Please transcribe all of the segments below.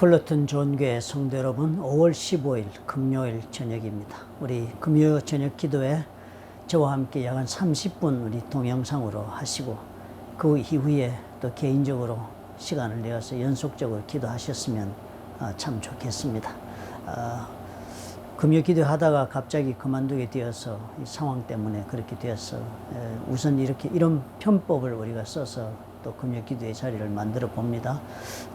플러튼 존교회 성도 여러분, 5월 15일 금요일 저녁입니다. 우리 금요 저녁 기도회 저와 함께 약 한 30분 우리 동영상으로 하시고 그 이후에 또 개인적으로 시간을 내어서 연속적으로 기도하셨으면 참 좋겠습니다. 금요 기도하다가 갑자기 그만두게 되어서 이 상황 때문에 그렇게 되어서 우선 이런 편법을 우리가 써서 또 금요 기도의 자리를 만들어 봅니다.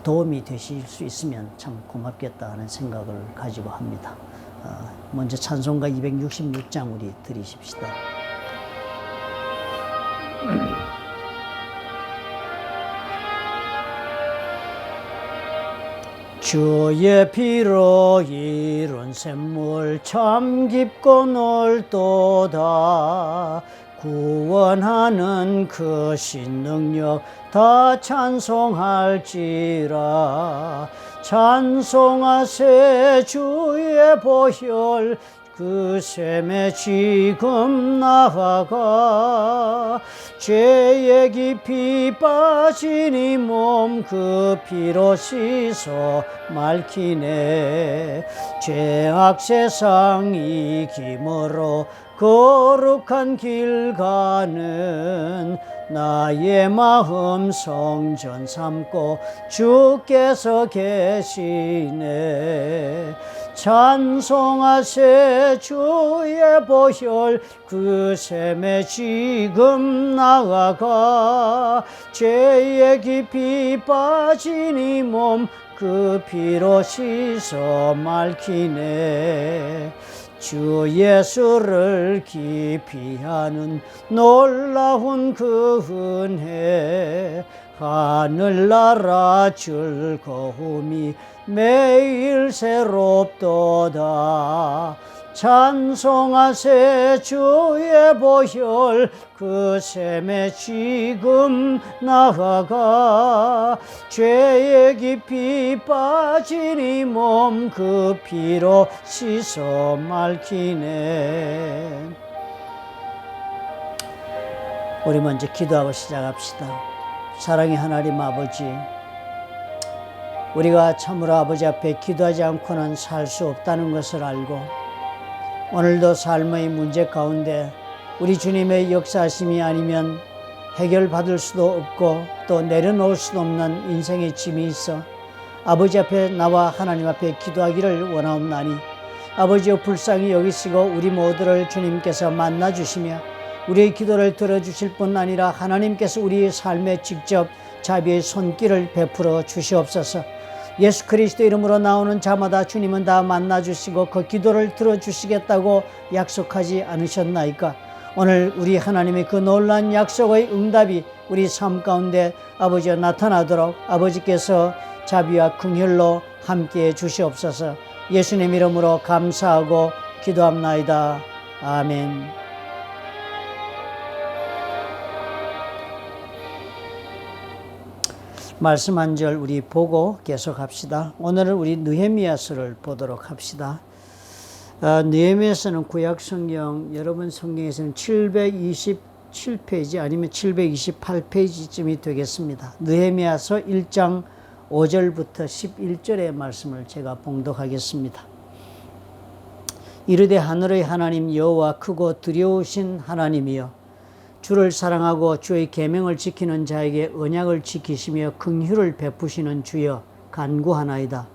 도움이 되실 수 있으면 참 고맙겠다 하는 생각을 가지고 합니다. 먼저 찬송가 266장 우리 들으십시다. 주의 피로 이룬 샘물 참 깊고 넓도다. 구원하는 그 신능력 다 찬송할지라. 찬송하세 주의 보혈 그 샘에 지금 나아가. 죄에 깊이 빠진 이 몸 그 피로 씻어 맑히네. 죄악 세상 이김으로 거룩한 길 가는 나의 마음 성전 삼고 주께서 계시네. 찬송하세 주의 보혈 그 샘에 지금 나아가. 죄에 깊이 빠진 이 몸 그 피로 씻어 맑히네. 주 예수를 깊이 아는 놀라운 그 은혜, 하늘나라 즐거움이 매일 새롭도다. 찬송하세 주의 보혈 그 샘에 지금 나아가. 죄에 깊이 빠진 이 몸 그 피로 씻어 맑히네. 우리 먼저 기도하고 시작합시다. 사랑의 하나님 아버지, 우리가 참으로 아버지 앞에 기도하지 않고는 살 수 없다는 것을 알고 오늘도 삶의 문제 가운데 우리 주님의 역사하심이 아니면 해결받을 수도 없고 또 내려놓을 수도 없는 인생의 짐이 있어 아버지 앞에 나와 하나님 앞에 기도하기를 원하옵나니 아버지여 불쌍히 여기시고 우리 모두를 주님께서 만나주시며 우리의 기도를 들어주실 뿐 아니라 하나님께서 우리의 삶에 직접 자비의 손길을 베풀어 주시옵소서. 예수 그리스도 이름으로 나오는 자마다 주님은 다 만나주시고 그 기도를 들어주시겠다고 약속하지 않으셨나이까? 오늘 우리 하나님의 그 놀라운 약속의 응답이 우리 삶 가운데 아버지가 나타나도록 아버지께서 자비와 긍휼로 함께해 주시옵소서. 예수님 이름으로 감사하고 기도합나이다. 아멘. 말씀 한 절 우리 보고 계속합시다. 오늘은 우리 느헤미야서를 보도록 합시다. 느헤미야서는 구약성경 여러분 성경에서는 727페이지 아니면 728페이지쯤이 되겠습니다. 느헤미야서 1장 5절부터 11절의 말씀을 제가 봉독하겠습니다. 이르되 하늘의 하나님 여호와 크고 두려우신 하나님이여, 주를 사랑하고 주의 계명을 지키는 자에게 언약을 지키시며 긍휼을 베푸시는 주여 간구하나이다.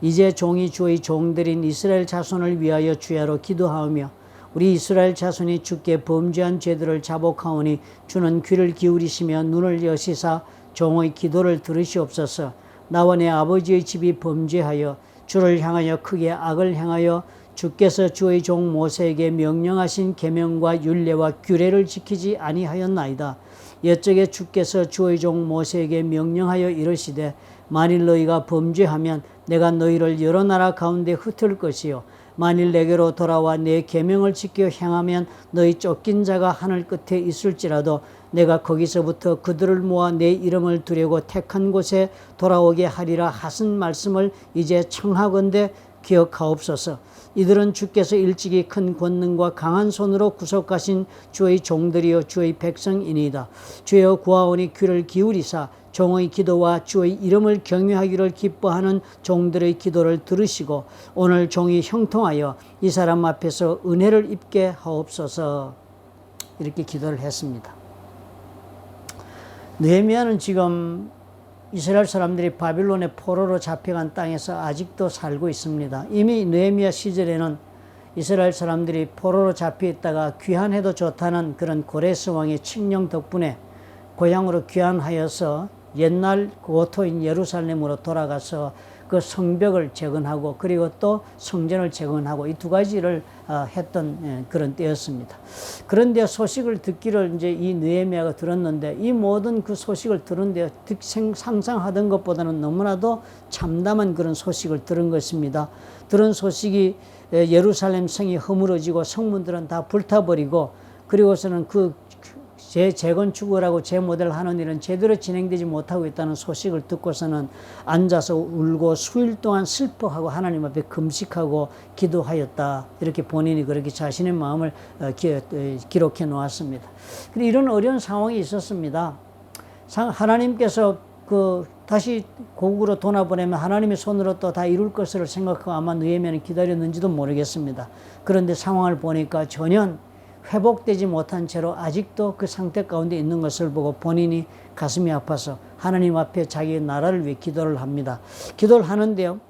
이제 종이 주의 종들인 이스라엘 자손을 위하여 주야로 기도하오며 우리 이스라엘 자손이 주께 범죄한 죄들을 자복하오니 주는 귀를 기울이시며 눈을 여시사 종의 기도를 들으시옵소서. 나와 내 아버지의 집이 범죄하여 주를 향하여 크게 악을 행하여 주께서 주의 종 모세에게 명령하신 계명과 율례와 규례를 지키지 아니하였나이다. 옛적에 주께서 주의 종 모세에게 명령하여 이르시되 만일 너희가 범죄하면 내가 너희를 여러 나라 가운데 흩을 것이요 만일 내게로 돌아와 내 계명을 지켜 행하면 너희 쫓긴 자가 하늘 끝에 있을지라도 내가 거기서부터 그들을 모아 내 이름을 두려고 택한 곳에 돌아오게 하리라 하신 말씀을 이제 청하건대 기억하옵소서. 이들은 주께서 일찍이 큰 권능과 강한 손으로 구속하신 주의 종들이요 주의 백성이니이다. 주여 구하오니 귀를 기울이사 종의 기도와 주의 이름을 경외하기를 기뻐하는 종들의 기도를 들으시고 오늘 종이 형통하여 이 사람 앞에서 은혜를 입게 하옵소서. 이렇게 기도를 했습니다. 느헤미야는 지금 이스라엘 사람들이 바빌론의 포로로 잡혀간 땅에서 아직도 살고 있습니다. 이미 느헤미야 시절에는 이스라엘 사람들이 포로로 잡혀 있다가 귀환해도 좋다는 그런 고레스 왕의 칙령 덕분에 고향으로 귀환하여서 옛날 고토인 예루살렘으로 돌아가서 그 성벽을 재건하고 그리고 또 성전을 재건하고 이 두 가지를 했던 그런 때였습니다. 그런데 소식을 듣기를 이제 이 느헤미야가 들었는데 이 모든 그 소식을 들은데 상상하던 것보다는 너무나도 참담한 그런 소식을 들은 것입니다. 들은 소식이 예루살렘 성이 허물어지고 성문들은 다 불타버리고 그리고서는 그 재건축을 하고 재모델 하는 일은 제대로 진행되지 못하고 있다는 소식을 듣고서는 앉아서 울고 수일 동안 슬퍼하고 하나님 앞에 금식하고 기도하였다. 이렇게 본인이 그렇게 자신의 마음을 기록해 놓았습니다. 근데 이런 어려운 상황이 있었습니다. 하나님께서 다시 고국으로 돌아보내면 하나님의 손으로 또 다 이룰 것을 생각하고 아마 느헤미야는 기다렸는지도 모르겠습니다. 그런데 상황을 보니까 전혀 회복되지 못한 채로 아직도 그 상태 가운데 있는 것을 보고 본인이 가슴이 아파서 하나님 앞에 자기의 나라를 위해 기도를 합니다. 기도를 하는데요.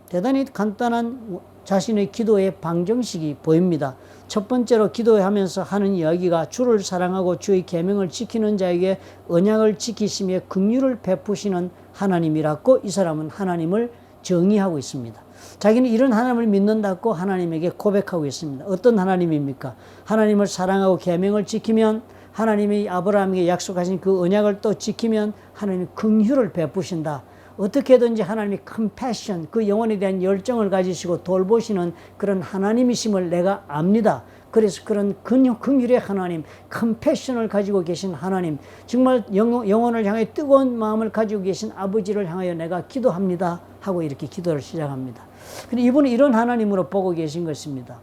대단히 간단한 자신의 기도의 방정식이 보입니다. 첫 번째로 기도하면서 하는 이야기가 주를 사랑하고 주의 계명을 지키는 자에게 언약을 지키시며 긍휼을 베푸시는 하나님이라고 이 사람은 하나님을 정의하고 있습니다. 자기는 이런 하나님을 믿는다고 하나님에게 고백하고 있습니다. 어떤 하나님입니까? 하나님을 사랑하고 계명을 지키면 하나님이 아브라함에게 약속하신 그 언약을 또 지키면 하나님이 긍휼을 베푸신다. 어떻게든지 하나님이 컴패션, 그 영혼에 대한 열정을 가지시고 돌보시는 그런 하나님이심을 내가 압니다. 그래서 그런 긍휼의 하나님, 컴패션을 가지고 계신 하나님, 정말 영혼을 향해 뜨거운 마음을 가지고 계신 아버지를 향하여 내가 기도합니다 하고 이렇게 기도를 시작합니다. 근데 이분은 이런 하나님으로 보고 계신 것입니다.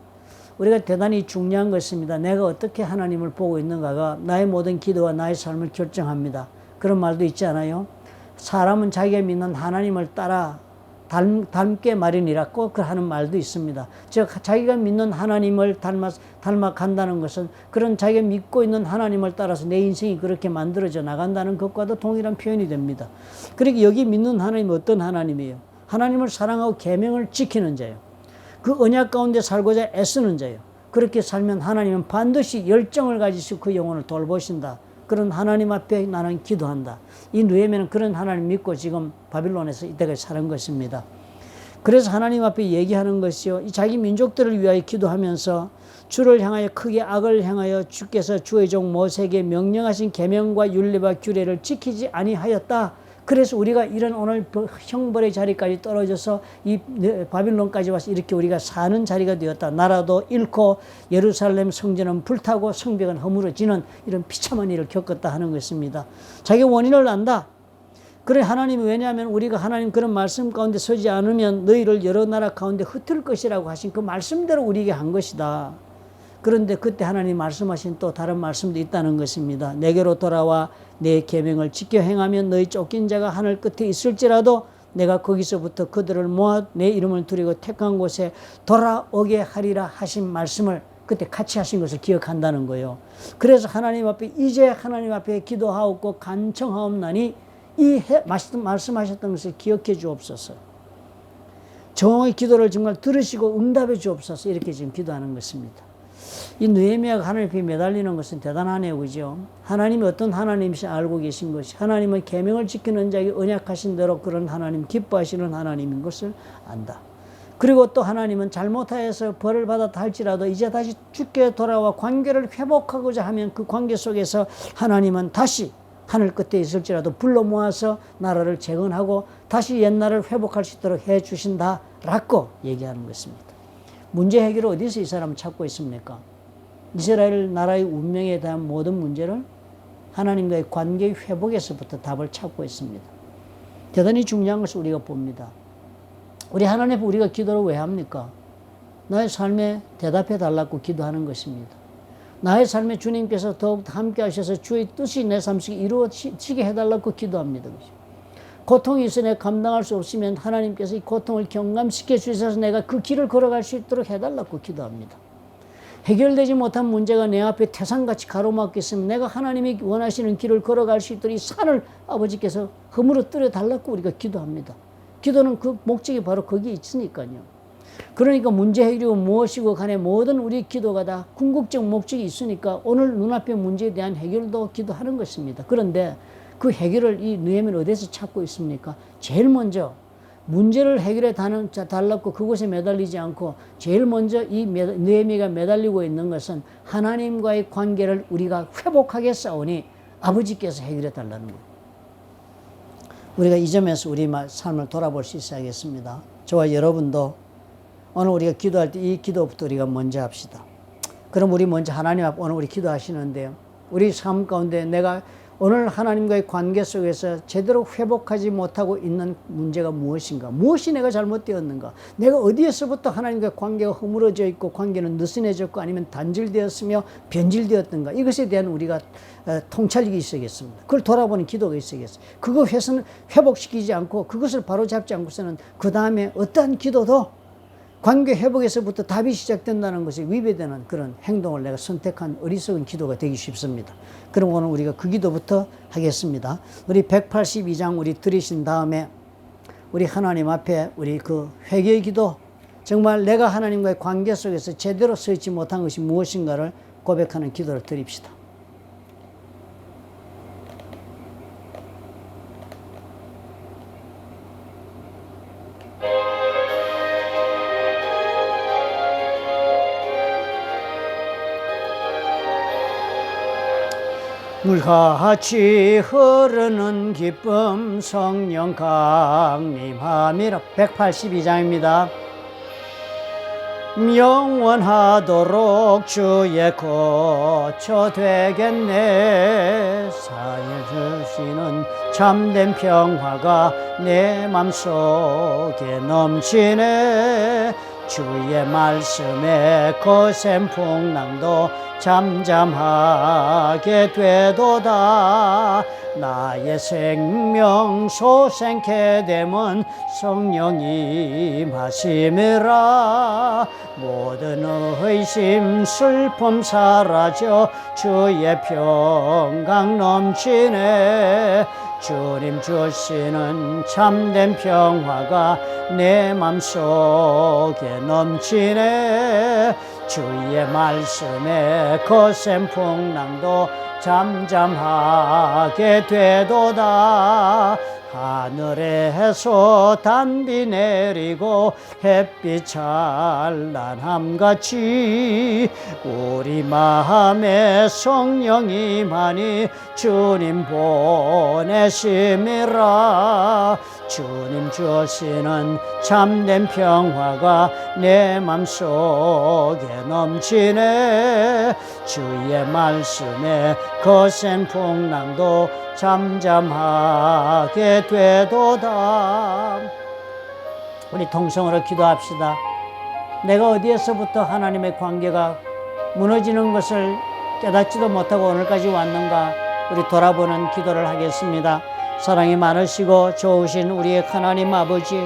우리가 대단히 중요한 것입니다. 내가 어떻게 하나님을 보고 있는가가 나의 모든 기도와 나의 삶을 결정합니다. 그런 말도 있지 않아요? 사람은 자기가 믿는 하나님을 따라 닮게 마련이라고 하는 말도 있습니다. 즉 자기가 믿는 하나님을 닮아 간다는 것은 그런 자기가 믿고 있는 하나님을 따라서 내 인생이 그렇게 만들어져 나간다는 것과도 동일한 표현이 됩니다. 그러니까 여기 믿는 하나님은 어떤 하나님이에요? 하나님을 사랑하고 계명을 지키는 자예요. 그 언약 가운데 살고자 애쓰는 자예요. 그렇게 살면 하나님은 반드시 열정을 가지시고 그 영혼을 돌보신다. 그런 하나님 앞에 나는 기도한다. 이 느헤미야는 그런 하나님 믿고 지금 바빌론에서 이때까지 사는 것입니다. 그래서 하나님 앞에 얘기하는 것이요. 자기 민족들을 위하여 기도하면서 주를 향하여 크게 악을 행하여 주께서 주의 종 모세에게 명령하신 계명과 율례와 규례를 지키지 아니하였다. 그래서 우리가 이런 오늘 형벌의 자리까지 떨어져서 이 바빌론까지 와서 이렇게 우리가 사는 자리가 되었다. 나라도 잃고 예루살렘 성전은 불타고 성벽은 허물어지는 이런 비참한 일을 겪었다 하는 것입니다. 자기 원인을 안다. 그래 하나님이 왜냐하면 우리가 하나님 그런 말씀 가운데 서지 않으면 너희를 여러 나라 가운데 흩을 것이라고 하신 그 말씀대로 우리에게 한 것이다. 그런데 그때 하나님 말씀하신 또 다른 말씀도 있다는 것입니다. 내게로 돌아와 내 계명을 지켜 행하면 너희 쫓긴 자가 하늘 끝에 있을지라도 내가 거기서부터 그들을 모아 내 이름을 두리고 택한 곳에 돌아오게 하리라 하신 말씀을 그때 같이 하신 것을 기억한다는 거예요. 그래서 하나님 앞에 이제 하나님 앞에 기도하옵고 간청하옵나니 이 말씀하셨던 것을 기억해 주옵소서. 정의 기도를 정말 들으시고 응답해 주옵소서. 이렇게 지금 기도하는 것입니다. 이 느헤미야가 하나님 앞에 매달리는 것은 대단하네요. 그죠? 하나님이 어떤 하나님이시 알고 계신 것이 하나님은 계명을 지키는 자에게 언약하신 대로 그런 하나님, 기뻐하시는 하나님인 것을 안다. 그리고 또 하나님은 잘못하여서 벌을 받았다 할지라도 이제 다시 주께 돌아와 관계를 회복하고자 하면 그 관계 속에서 하나님은 다시 하늘 끝에 있을지라도 불러 모아서 나라를 재건하고 다시 옛날을 회복할 수 있도록 해 주신다라고 얘기하는 것입니다. 문제 해결을 어디서 이 사람은 찾고 있습니까? 이스라엘 나라의 운명에 대한 모든 문제를 하나님과의 관계의 회복에서부터 답을 찾고 있습니다. 대단히 중요한 것을 우리가 봅니다. 우리 하나님 앞에 우리가 기도를 왜 합니까? 나의 삶에 대답해 달라고 기도하는 것입니다. 나의 삶에 주님께서 더욱 함께 하셔서 주의 뜻이 내 삶 속에 이루어지게 해달라고 기도합니다. 고통이 있어 내가 감당할 수 없으면 하나님께서 이 고통을 경감시켜 주셔서 내가 그 길을 걸어갈 수 있도록 해달라고 기도합니다. 해결되지 못한 문제가 내 앞에 태산같이 가로막고 있으면 내가 하나님이 원하시는 길을 걸어갈 수 있도록 이 산을 아버지께서 허물어뜨려 달라고 우리가 기도합니다. 기도는 그 목적이 바로 거기에 있으니까요. 그러니까 문제 해결이 무엇이고 간에 모든 우리 기도가 다 궁극적 목적이 있으니까 오늘 눈앞의 문제에 대한 해결도 기도하는 것입니다. 그런데 그 해결을 이 느헤미야는 어디서 찾고 있습니까? 제일 먼저 문제를 해결해 달라고 그곳에 매달리지 않고 제일 먼저 이 느헤미야가 매달리고 있는 것은 하나님과의 관계를 우리가 회복하게 싸우니 아버지께서 해결해 달라는 거예요. 우리가 이 점에서 우리 삶을 돌아볼 수 있어야겠습니다. 저와 여러분도 오늘 우리가 기도할 때 이 기도부터 우리가 먼저 합시다. 그럼 우리 먼저 하나님 앞 오늘 우리 기도하시는데요. 우리 삶 가운데 내가 오늘 하나님과의 관계 속에서 제대로 회복하지 못하고 있는 문제가 무엇인가? 무엇이 내가 잘못되었는가? 내가 어디에서부터 하나님과의 관계가 허물어져 있고 관계는 느슨해졌고 아니면 단절되었으며 변질되었던가? 이것에 대한 우리가 통찰력이 있어야겠습니다. 그걸 돌아보는 기도가 있어야겠어요. 그것을 회복시키지 않고 그것을 바로잡지 않고서는 그 다음에 어떠한 기도도 관계 회복에서부터 답이 시작된다는 것이 위배되는 그런 행동을 내가 선택한 어리석은 기도가 되기 쉽습니다. 그럼 오늘 우리가 그 기도부터 하겠습니다. 우리 182장 우리 들으신 다음에 우리 하나님 앞에 우리 그 회개의 기도, 정말 내가 하나님과의 관계 속에서 제대로 서 있지 못한 것이 무엇인가를 고백하는 기도를 드립시다. 물같이 흐르는 기쁨 성령 강림함이라. 182장입니다. 영원하도록 주의 거처 되겠네. 사해 주시는 참된 평화가 내 맘속에 넘치네. 주의 말씀에 거센 풍랑도 잠잠하게 되도다. 나의 생명 소생케 됨은 성령이 임하심이라. 모든 의심 슬픔 사라져 주의 평강 넘치네. 주님 주시는 참된 평화가 내 맘속에 넘치네. 주의 말씀에 거센 풍랑도 잠잠하게 되도다. 하늘에서 단비 내리고 햇빛 찬란함같이 우리 마음에 성령이 임하니 주님 보내심이라. 주님 주시는 참된 평화가 내 맘속에 넘치네. 주의 말씀에 거센 풍랑도 잠잠하게 되도다. 우리 통성으로 기도합시다. 내가 어디에서부터 하나님의 관계가 무너지는 것을 깨닫지도 못하고 오늘까지 왔는가, 우리 돌아보는 기도를 하겠습니다. 사랑이 많으시고 좋으신 우리의 하나님 아버지,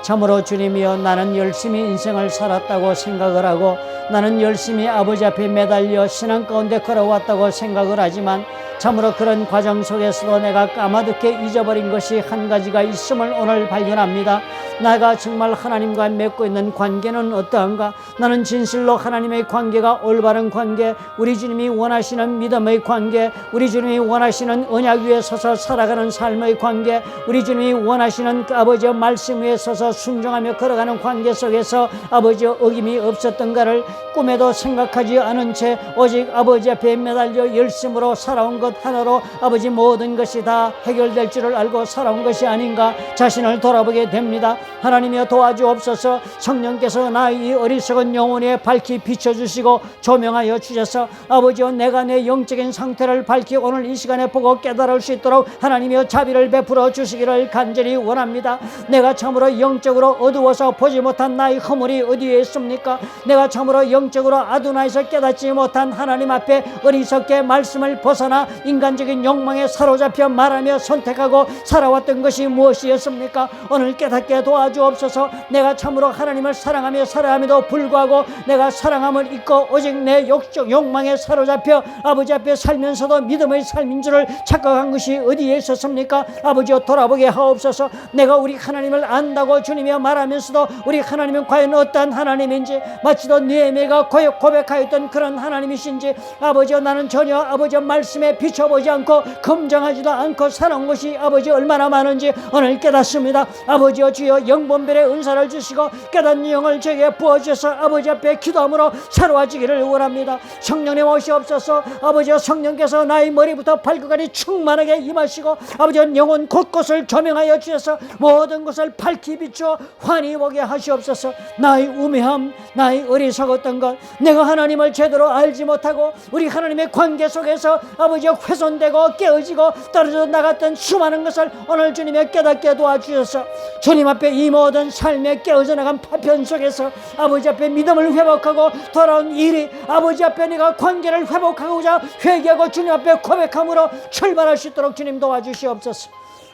참으로 주님이여, 나는 열심히 인생을 살았다고 생각을 하고 나는 열심히 아버지 앞에 매달려 신앙 가운데 걸어왔다고 생각을 하지만 참으로 그런 과정 속에서도 내가 까마득히 잊어버린 것이 한 가지가 있음을 오늘 발견합니다. 내가 정말 하나님과 맺고 있는 관계는 어떠한가? 나는 진실로 하나님의 관계가 올바른 관계, 우리 주님이 원하시는 믿음의 관계, 우리 주님이 원하시는 언약 위에 서서 살아가는 삶의 관계, 우리 주님이 원하시는 아버지의 말씀 위에 서서 순종하며 걸어가는 관계 속에서 아버지의 어김이 없었던가를 꿈에도 생각하지 않은 채 오직 아버지 앞에 매달려 열심으로 살아온 것 하나로 아버지 모든 것이 다 해결될 줄을 알고 살아온 것이 아닌가 자신을 돌아보게 됩니다. 하나님이여 도와주옵소서. 성령께서 나의 어리석은 영혼에 밝히 비춰주시고 조명하여 주셔서 아버지여, 내가 내 영적인 상태를 밝히 오늘 이 시간에 보고 깨달을 수 있도록 하나님이여 자비를 베풀어 주시기를 간절히 원합니다. 내가 참으로 영적으로 어두워서 보지 못한 나의 허물이 어디에 있습니까? 내가 참으로 영적으로 아두나에서 깨닫지 못한 하나님 앞에 어리석게 말씀을 벗어나 인간적인 욕망에 사로잡혀 말하며 선택하고 살아왔던 것이 무엇이었습니까? 오늘 깨닫게 도와주옵소서. 내가 참으로 하나님을 사랑하며 살아함에도 불구하고 내가 사랑함을 잊고 오직 내 욕망에 사로잡혀 아버지 앞에 살면서도 믿음의 삶인 줄을 착각한 것이 어디에 있었습니까? 아버지여 돌아보게 하옵소서. 내가 우리 하나님을 안다고 주님이 말하면서도 우리 하나님은 과연 어떠한 하나님인지, 마치도 느헤미야가 고백하였던 그런 하나님이신지 아버지여 나는 전혀 아버지여 말씀에 비춰보지 않고 검증하지도 않고 살아온 것이 아버지 얼마나 많은지 오늘 깨닫습니다. 아버지여 주여 영분별의 은사를 주시고 깨닫는 영을 제게 부어주셔서 아버지 앞에 기도함으로 새로워지기를 원합니다. 성령님 오시옵소서. 아버지여 성령께서 나의 머리부터 발끝까지 충만하게 임하시고 아버지여 영혼 곳곳을 조명하여 주셔서 모든 것을 밝히 비추어 환히 보게 하시옵소서. 나의 우매함, 나의 어리석었던 것, 내가 하나님을 제대로 알지 못하고 우리 하나님의 관계 속에서 아버지여 훼손되고 깨어지고 떨어져 나갔던 수많은 것을 오늘 주님의 깨닫게 도와주셔서 주님 앞에 이 모든 삶에 깨어져 나간 파편 속에서 아버지 앞에 믿음을 회복하고 돌아온 일이 아버지 앞에 내가 관계를 회복하고자 회개하고 주님 앞에 고백함으로 출발할 수 있도록 주님 도와주시옵소서.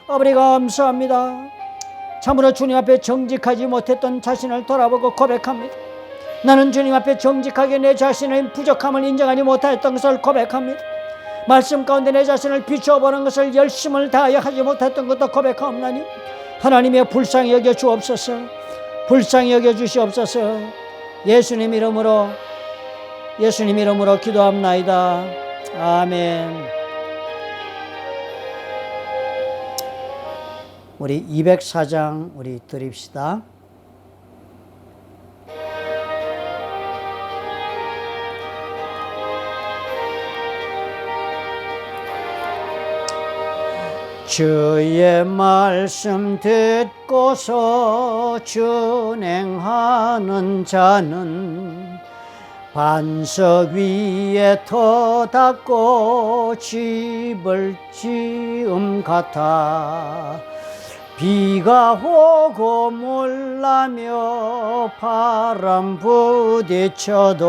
아버지 감사합니다. 참으로 주님 앞에 정직하지 못했던 자신을 돌아보고 고백합니다. 나는 주님 앞에 정직하게 내 자신의 부족함을 인정하지 못했던 것을 고백합니다. 말씀 가운데 내 자신을 비춰보는 것을 열심을 다하여 하지 못했던 것도 고백하옵나니 하나님의 불쌍히 여겨 주옵소서. 불쌍히 여겨 주시옵소서. 예수님 이름으로 기도합나이다. 아멘. 우리 204장 우리 드립시다. 주의 말씀 듣고서 준행하는 자는 반석 위에 터 닦고 집을 지음 같아 비가 오고 몰라며 바람 부딪혀도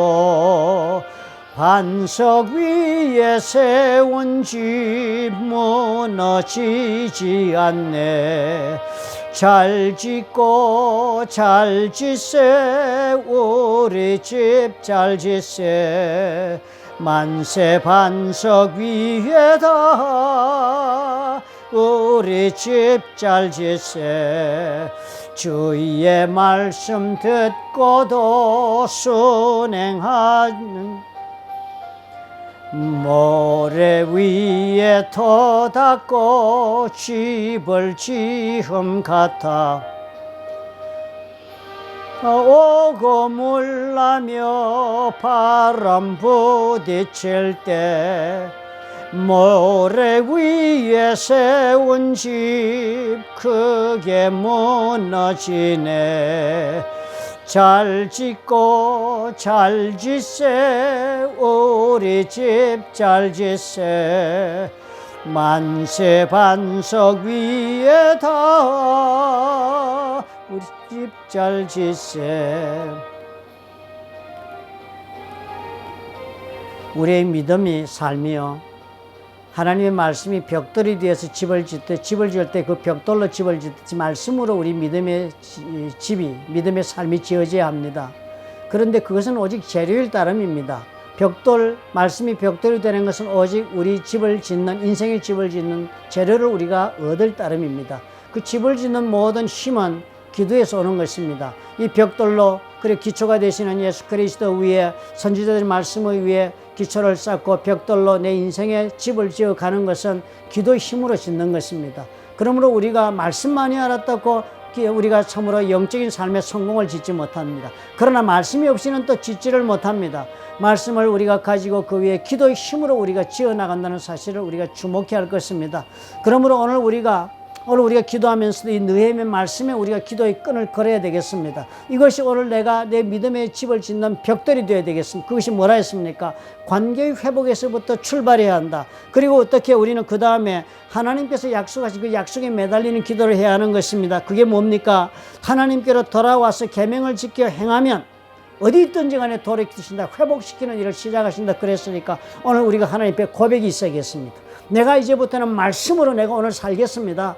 반석 위에 세운 집 무너지지 않네. 잘 짓고 잘 짓세 우리 집 잘 짓세 만세 반석 위에다 우리 집 잘 짓세 주의 말씀 듣고도 순행하는 모래 위에 터 닦고 집을 지음 같아 오고 물나며 바람 부딪힐 때 모래 위에 세운 집 크게 무너지네. 잘 짓고 잘 짓세 우리 집 잘 짓세 만세 반석 위에다 우리 집 잘 짓세. 우리의 믿음이 삶이요 하나님의 말씀이 벽돌이 되어서 집을 지을 때 그 벽돌로 집을 짓듯이 말씀으로 우리 믿음의 집이 믿음의 삶이 지어져야 합니다. 그런데 그것은 오직 재료일 따름입니다. 말씀이 벽돌이 되는 것은 오직 우리 집을 짓는 인생의 집을 짓는 재료를 우리가 얻을 따름입니다. 그 집을 짓는 모든 힘은 기도에서 오는 것입니다. 이 벽돌로 그래 기초가 되시는 예수 그리스도 위에 선지자들의 말씀을 위해 기초를 쌓고 벽돌로 내 인생의 집을 지어가는 것은 기도의 힘으로 짓는 것입니다. 그러므로 우리가 말씀만이 알았다고 우리가 참으로 영적인 삶의 성공을 짓지 못합니다. 그러나 말씀이 없이는 또 짓지를 못합니다. 말씀을 우리가 가지고 그 위에 기도의 힘으로 우리가 지어나간다는 사실을 우리가 주목해야 할 것입니다. 그러므로 오늘 우리가 오늘 우리가 기도하면서도 이 느헤미야의 말씀에 우리가 기도의 끈을 걸어야 되겠습니다. 이것이 오늘 내가 내 믿음의 집을 짓는 벽돌이 되어야 되겠습니다. 그것이 뭐라 했습니까? 관계의 회복에서부터 출발해야 한다. 그리고 어떻게 우리는 그 다음에 하나님께서 약속하신 그 약속에 매달리는 기도를 해야 하는 것입니다. 그게 뭡니까? 하나님께로 돌아와서 계명을 지켜 행하면 어디 있든지 간에 돌이키신다, 회복시키는 일을 시작하신다 그랬으니까 오늘 우리가 하나님 앞에 고백이 있어야겠습니다. 내가 이제부터는 말씀으로 내가 오늘 살겠습니다.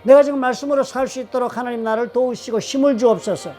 내가 지금 말씀으로 살 수 있도록 하나님 나를 도우시고 힘을 주옵소서.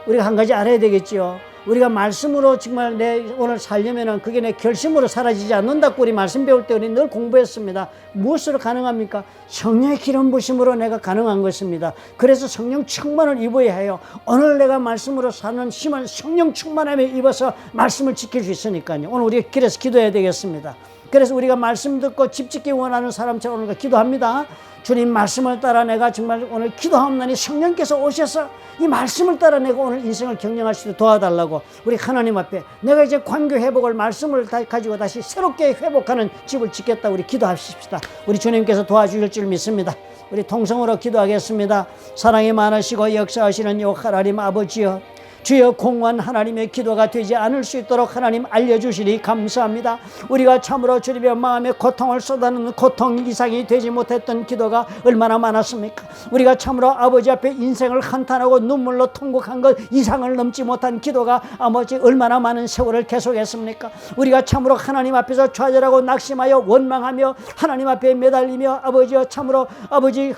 우리가 한 가지 알아야 되겠지요. 우리가 말씀으로 정말 내 오늘 살려면은 그게 내 결심으로 사라지지 않는다고 우리 말씀 배울 때 우리 늘 공부했습니다. 무엇으로 가능합니까? 성령의 기름 부심으로 내가 가능한 것입니다. 그래서 성령 충만을 입어야 해요. 오늘 내가 말씀으로 사는 힘을 성령 충만함에 입어서 말씀을 지킬 수 있으니까요. 오늘 우리가 그래서 기도해야 되겠습니다. 그래서 우리가 말씀 듣고 집 짓기 원하는 사람처럼 오늘 기도합니다. 주님 말씀을 따라 내가 정말 오늘 기도하옵나니 성령께서 오셔서 이 말씀을 따라 내가 오늘 인생을 경영할 수 있도록 도와달라고 우리 하나님 앞에 내가 이제 관계 회복을 말씀을 가지고 다시 새롭게 회복하는 집을 짓겠다 우리 기도하십시다. 우리 주님께서 도와주실 줄 믿습니다. 우리 통성으로 기도하겠습니다. 사랑이 많으시고 역사하시는 하나님 아버지여, 주여 공허한 하나님의 기도가 되지 않을 수 있도록 하나님 알려주시니 감사합니다. 우리가 참으로 주님의 마음에 고통을 쏟아내는 고통 이상이 되지 못했던 기도가 얼마나 많았습니까? 우리가 참으로 아버지 앞에 인생을 한탄하고 눈물로 통곡한 것 이상을 넘지 못한 기도가 아버지 얼마나 많은 세월을 계속했습니까? 우리가 참으로 하나님 앞에서 좌절하고 낙심하여 원망하며 하나님 앞에 매달리며 아버지여 참으로 아버지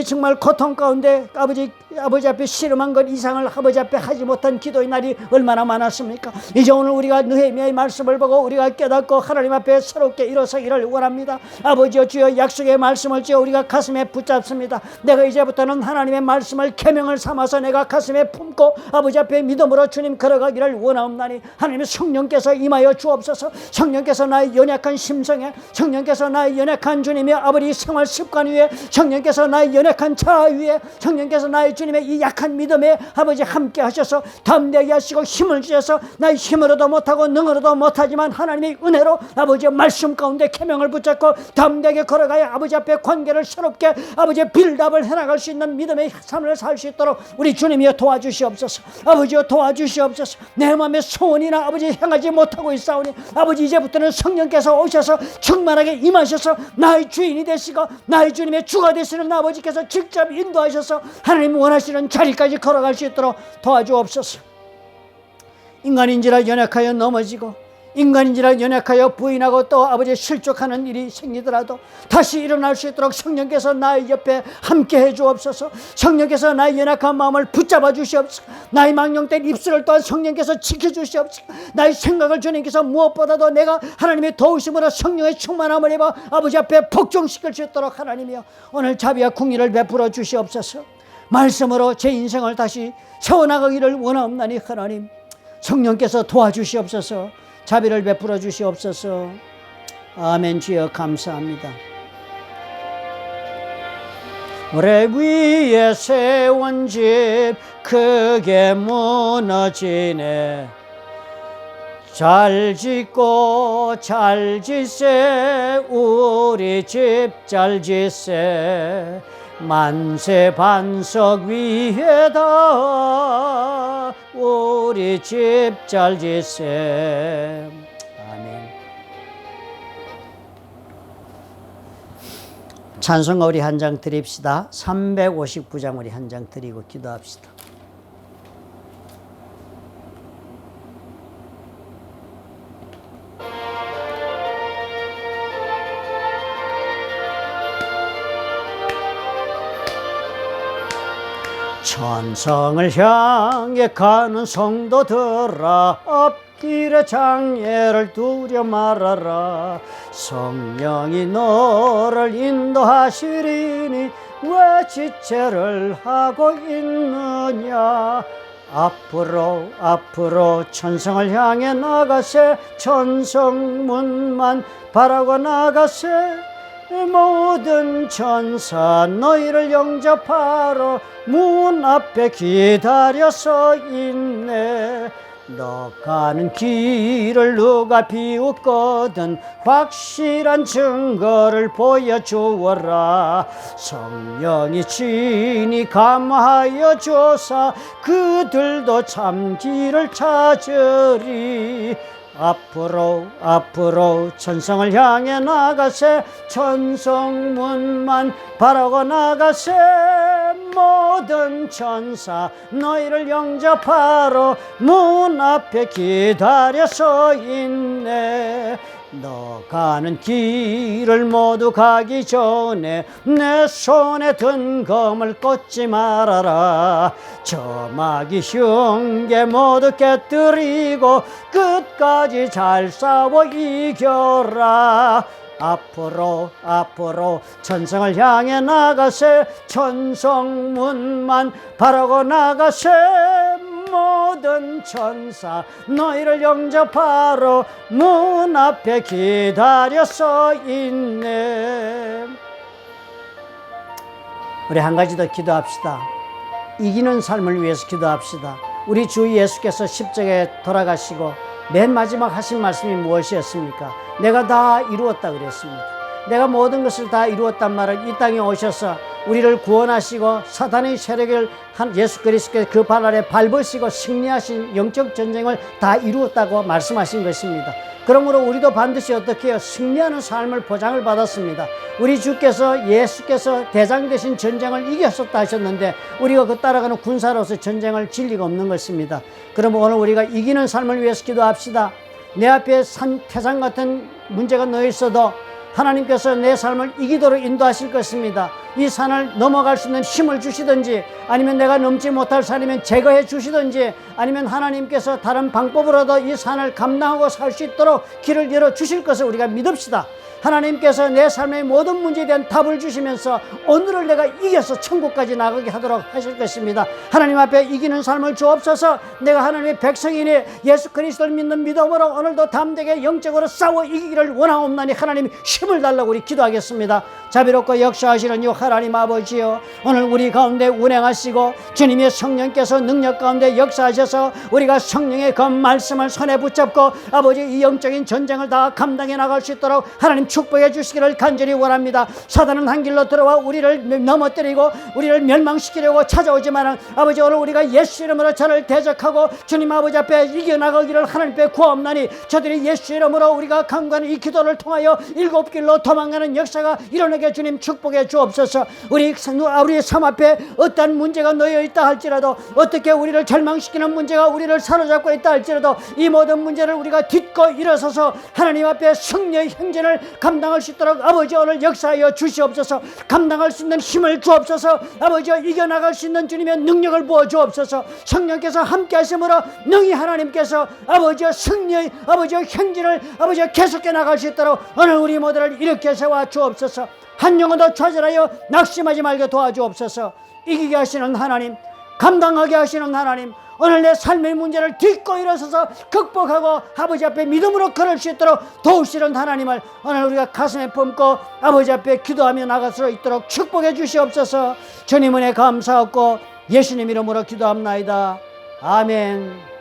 정말 고통 가운데 아버지 앞에 씨름한 것 이상을 아버지 앞에 하지 못한 기도의 날이 얼마나 많았습니까? 이제 오늘 우리가 느헤미야의 말씀을 보고 우리가 깨닫고 하나님 앞에 새롭게 일어서기를 원합니다. 아버지여 주여 약속의 말씀을 주여 우리가 가슴에 붙잡습니다. 내가 이제부터는 하나님의 말씀을 계명을 삼아서 내가 가슴에 품고 아버지 앞에 믿음으로 주님 걸어가기를 원하옵나니 하나님의 성령께서 임하여 주옵소서. 성령께서 나의 연약한 심성에, 성령께서 나의 연약한 주님의 아버지 생활 습관 위에, 성령께서 나의 연약한 자아 위에, 성령께서 나의 주님의 이 약한 믿음에 아버지 함께 하셔서 담대하게 하시고 힘을 주셔서 나의 힘으로도 못하고 능으로도 못하지만 하나님의 은혜로 아버지의 말씀 가운데 계명을 붙잡고 담대하게 걸어가야 아버지 앞에 관계를 새롭게 아버지의 빌답을 해나갈 수 있는 믿음의 삶을 살 수 있도록 우리 주님이여 도와주시옵소서. 아버지여 도와주시옵소서. 내 마음의 소원이나 아버지 향하지 못하고 있사오니 아버지 이제부터는 성령께서 오셔서 충만하게 임하셔서 나의 주인이 되시고 나의 주님의 주가 되시는 아버지께서 직접 인도하셔서 하나님 원하시는 자리까지 걸어갈 수 있도록 도와주옵소서. 인간인지라 연약하여 넘어지고 인간인지라 연약하여 부인하고 또 아버지 실족하는 일이 생기더라도 다시 일어날 수 있도록 성령께서 나의 옆에 함께 해 주옵소서. 성령께서 나의 연약한 마음을 붙잡아 주시옵소서. 나의 망령된 입술을 또한 성령께서 지켜주시옵소서. 나의 생각을 주님께서 무엇보다도 내가 하나님의 도우심으로 성령의 충만함을 입어 아버지 앞에 복종시킬 수 있도록 하나님이여 오늘 자비와 궁리를 베풀어 주시옵소서. 말씀으로 제 인생을 다시 세워나가기를 원하옵나니 하나님 성령께서 도와주시옵소서. 자비를 베풀어 주시옵소서. 아멘. 주여 감사합니다. 모래 위에 세운 집 크게 무너지네. 잘 짓고 잘 짓세 우리 집 잘 짓세 만세 반석 위에다 우리 집 잘 짓세. 아멘. 찬송가 우리 한 장 드립시다. 359장 우리 한 장 드리고 기도합시다. 천성을 향해 가는 성도들아 앞길에 장애를 두려 말아라. 성령이 너를 인도하시리니 왜 지체를 하고 있느냐. 앞으로 천성을 향해 나가세. 천성문만 바라고 나가세. 모든 천사 너희를 영접하러 문 앞에 기다려서 있네. 너 가는 길을 누가 비웃거든 확실한 증거를 보여주어라. 성령이 친히 감하여 조사 그들도 참 길을 찾으리. 앞으로 천성을 향해 나가세. 천성문만 바라고 나가세. 모든 천사 너희를 영접하러 문 앞에 기다려 서 있네. 너 가는 길을 모두 가기 전에 내 손에 든 검을 꽂지 말아라. 저 마귀 흉계 모두 깨뜨리고 끝까지 잘 싸워 이겨라. 앞으로 천성을 향해 나가세. 천성문만 바라고 나가세. 모든 천사 너희를 영접하러 문 앞에 기다려 서 있네. 우리 한 가지 더 기도합시다. 이기는 삶을 위해서 기도합시다. 우리 주 예수께서 십자가에 돌아가시고 맨 마지막 하신 말씀이 무엇이었습니까? 내가 다 이루었다 그랬습니다. 내가 모든 것을 다 이루었단 말을 이 땅에 오셔서 우리를 구원하시고 사탄의 세력을 예수 그리스도께서 그 발 아래 밟으시고 승리하신 영적 전쟁을 다 이루었다고 말씀하신 것입니다. 그러므로 우리도 반드시 어떻게 해요? 승리하는 삶을 보장을 받았습니다. 우리 주께서 예수께서 대장 되신 전쟁을 이겼었다 하셨는데 우리가 그 따라가는 군사로서 전쟁을 질 리가 없는 것입니다. 그러면 오늘 우리가 이기는 삶을 위해서 기도합시다. 내 앞에 태산 같은 문제가 놓여 있어도 하나님께서 내 삶을 이기도록 인도하실 것입니다. 이 산을 넘어갈 수 있는 힘을 주시든지 아니면 내가 넘지 못할 산이면 제거해 주시든지 아니면 하나님께서 다른 방법으로도 이 산을 감당하고 살 수 있도록 길을 열어 주실 것을 우리가 믿읍시다. 하나님께서 내 삶의 모든 문제에 대한 답을 주시면서 오늘을 내가 이겨서 천국까지 나가게 하도록 하실 것입니다. 하나님 앞에 이기는 삶을 주옵소서. 내가 하나님의 백성이니 예수 그리스도를 믿는 믿음으로 오늘도 담대하게 영적으로 싸워 이기기를 원하옵나니 하나님 힘을 달라고 우리 기도하겠습니다. 자비롭고 역사하시는 유 하나님 아버지여, 오늘 우리 가운데 운행하시고 주님의 성령께서 능력 가운데 역사하셔서 우리가 성령의 그 말씀을 손에 붙잡고 아버지 이 영적인 전쟁을 다 감당해 나갈 수 있도록 하나님 축복해 주시기를 간절히 원합니다. 사단은 한 길로 들어와 우리를 넘어뜨리고 우리를 멸망시키려고 찾아오지만 아버지 오늘 우리가 예수 이름으로 저를 대적하고 주님 아버지 앞에 이겨나가기를 하나님께 구하옵나니 저들이 예수 이름으로 우리가 강구하는 이 기도를 통하여 일곱 길로 도망가는 역사가 일어나게 주님 축복해 주옵소서. 우리의 삶 앞에 어떤 문제가 놓여 있다 할지라도 어떻게 우리를 절망시키는 문제가 우리를 사로잡고 있다 할지라도 이 모든 문제를 우리가 딛고 일어서서 하나님 앞에 승리의 행진을 감당할 수 있도록 아버지 오늘 역사하여 주시옵소서. 감당할 수 있는 힘을 주옵소서. 아버지 이겨나갈 수 있는 주님의 능력을 부어 주옵소서. 성령께서 함께 하심으로 능히 하나님께서 아버지 승리의 아버지 행진을 아버지 계속해 나갈 수 있도록 오늘 우리 모두를 일으켜 세워 주옵소서. 한 영혼도 좌절하여 낙심하지 말게 도와주옵소서. 이기게 하시는 하나님, 감당하게 하시는 하나님, 오늘 내 삶의 문제를 딛고 일어서서 극복하고 아버지 앞에 믿음으로 걸을 수 있도록 도우시는 하나님을 오늘 우리가 가슴에 품고 아버지 앞에 기도하며 나갈 수 있도록 축복해 주시옵소서. 주님 은혜 감사하고 예수님 이름으로 기도합나이다. 아멘.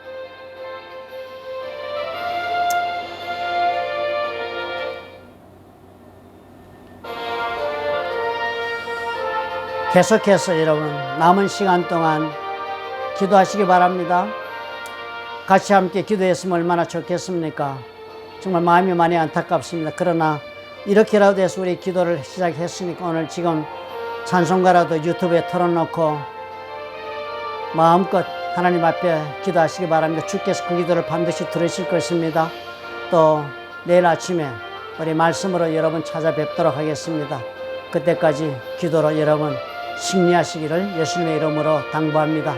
계속해서 여러분 남은 시간 동안 기도하시기 바랍니다. 같이 함께 기도했으면 얼마나 좋겠습니까? 정말 마음이 많이 안타깝습니다. 그러나 이렇게라도 해서 우리 기도를 시작했으니까 오늘 지금 찬송가라도 유튜브에 틀어놓고 마음껏 하나님 앞에 기도하시기 바랍니다. 주께서 그 기도를 반드시 들으실 것입니다. 또 내일 아침에 우리 말씀으로 여러분 찾아뵙도록 하겠습니다. 그때까지 기도로 여러분 승리하시기를 예수님의 이름으로 당부합니다.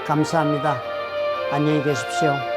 감사합니다. 안녕히 계십시오.